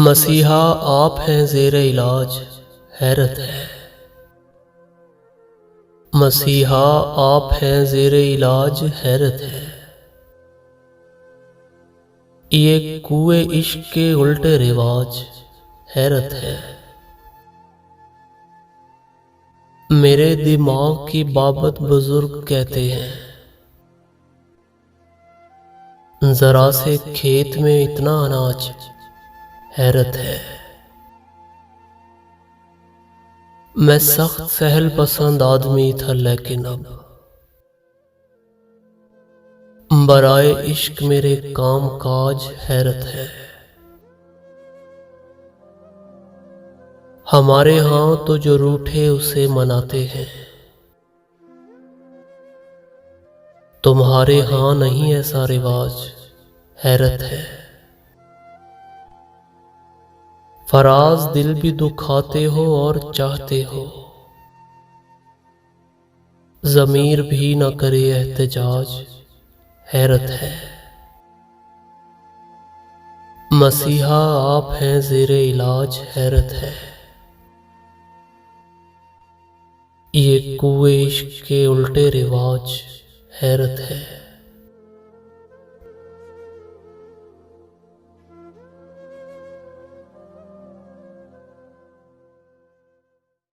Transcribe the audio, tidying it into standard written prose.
मसीहा आप हैं ज़ेरे इलाज, हैरत है। मसीहा आप हैं ज़ेरे इलाज, हैरत है। ये कुए इश्क के उल्टे रिवाज, हैरत है। मेरे दिमाग की बाबत बुजुर्ग कहते हैं, जरा से खेत में इतना अनाज, हैरत है। मैं सख्त सहल पसंद आदमी था, लेकिन अब बराए इश्क मेरे काम काज, हैरत है। हमारे यहाँ तो जो रूठे उसे मनाते हैं, तुम्हारे यहाँ नहीं ऐसा रिवाज, हैरत है। फराज दिल भी दुखाते हो और चाहते हो, ज़मीर भी न करे एहतजाज, हैरत है। मसीहा आप हैं ज़ेरे इलाज, हैरत है। ये कुए इश्क के उल्टे रिवाज, हैरत है।